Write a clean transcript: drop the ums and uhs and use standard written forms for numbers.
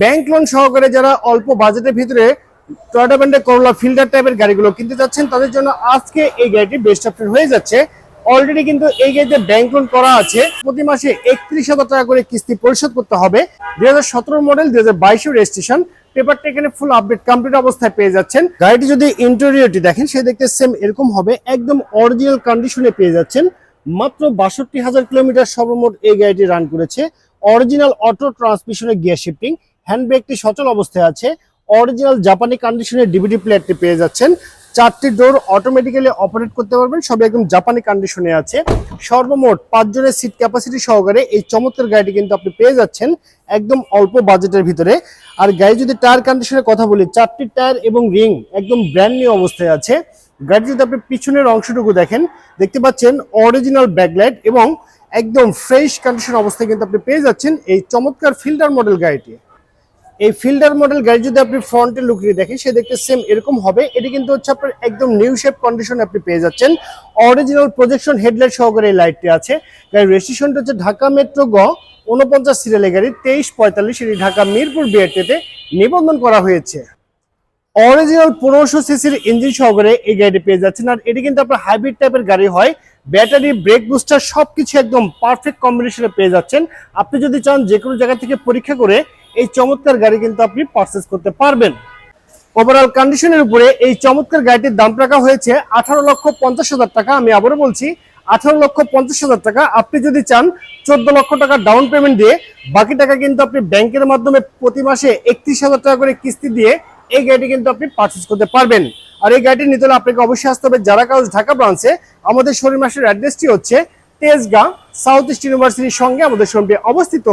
Bank loan সহকারে যারা অল্প বাজেটের ভিতরে টয়োটা ব্র্যান্ডের করোলা ফিল্টার টাইপের গাড়িগুলো কিনতে যাচ্ছেন তাদের জন্য আজকে এই গাড়িটি বেস্ট অপশন হয়ে যাচ্ছে। অলরেডি কিন্তু এই গাড়িতে ব্যাংক লোন করা আছে, প্রতি মাসে 31,000 টাকা করে কিস্তি পরিশোধ করতে হবে। 2017 মডেল, 2022 রেজিস্ট্রেশন, পেপারটা এখানে ফুল আপডেট কমপ্লিট অবস্থায় পেয়ে যাচ্ছেন। গাড়িটি যদি ইন্টেরিয়রটি দেখেন সে দেখতে সেম এরকম হবে, একদম অরিজিনাল কন্ডিশনে পেয়ে যাচ্ছেন। মাত্র 62,000 কিলোমিটার সর্বমোট এই গাড়িটি রান করেছে। অরিজিনাল অটো ট্রান্সমিশনের গিয়ার শিফটিং, হ্যান্ড ব্রেকটি সচল অবস্থায় আছে। অরিজিনাল জাপানি কন্ডিশনের ডিভিডি প্লেয়ারটি পেয়ে যাচ্ছেন। 4টি ডোর অটোমেটিক্যালি অপারেট করতে পারবেন, সবই একদম জাপানি কন্ডিশনে আছে। সর্বমোট 5 জনের সিট ক্যাপাসিটি সহকারে এই চমৎকার গাড়িটি কিন্তু আপনি পেয়ে যাচ্ছেন একদম অল্প বাজেটের ভিতরে। আর গাড়ি যদি টায়ার কন্ডিশনের কথা বলি, 4টি টায়ার এবং রিং একদম ব্র্যান্ড নিউ অবস্থায় আছে। গাড়ি যদি আপনি পিছনের অংশটুকু দেখেন, দেখতে পাচ্ছেন অরিজিনাল ব্যাকলাইট এবং একদম ফ্রেশ কন্ডিশন অবস্থায় কিন্তু আপনি পেয়ে যাচ্ছেন এই চমৎকার ফিল্টার মডেল গাড়িটি। এই ফিল্টার মডেল গাড়ি যদি আপনি ফ্রন্টের লুকিয়ে দেখেন সে দেখতে সেম এরকম হবে। এটি কিন্তু হচ্ছে আপনার একদম নিউ শেপ কন্ডিশনে আপনি পেয়ে যাচ্ছেন। অরিজিনাল প্রজেকশন হেডলাইট সহকারে এই লাইটটি আছে। গাড়ির রেজিস্ট্রেশনটা হচ্ছে ঢাকা মেট্রো গ 49 সিরিয়ালের গাড়ি 2345, এটি ঢাকা মিরপুর বিআরটিতে নিবন্ধন করা হয়েছে। অরিজিনাল 1500 সিসির ইঞ্জিন সহকারে এই গাড়িটি পেয়ে যাচ্ছেন। আর এটি কিন্তু আপনার হাইব্রিড টাইপের গাড়ি হয়, ব্যাটারি, ব্রেক বুস্টার সবকিছু একদম পারফেক্ট কম্বিনেশনে পেয়ে যাচ্ছেন। আপনি যদি চান যে কোনো জায়গা থেকে পরীক্ষা করে এই চমৎকার গাড়ি কিন্তু আপনি পারচেজ করতে পারবেন। ওভারঅল কন্ডিশনের উপরে এই চমৎকার গাড়িটির দাম রাখা হয়েছে 18,50,000 টাকা। আমি আবারও বলছি 18,50,000 টাকা। আপনি যদি চান 14 লক্ষ টাকা ডাউন পেমেন্ট দিয়ে বাকি টাকা কিন্তু আপনি ব্যাংকের মাধ্যমে প্রতি মাসে 31,000 টাকা করে কিস্তি দিয়ে এই গাড়িটি কিন্তু আপনি পারচেজ করতে পারবেন। আর এই গাড়িটি নিতে হলে আপনাকে অবশ্যই আসতে হবে জারা কারস ঢাকা ব্রাঞ্চে। আমাদের শোরুম মাসের অ্যাড্রেসটি হচ্ছে তেজগাঁ সাউথ ইস্ট ইউনিভার্সিটির সঙ্গে আমাদের শোরুমটি অবস্থিত।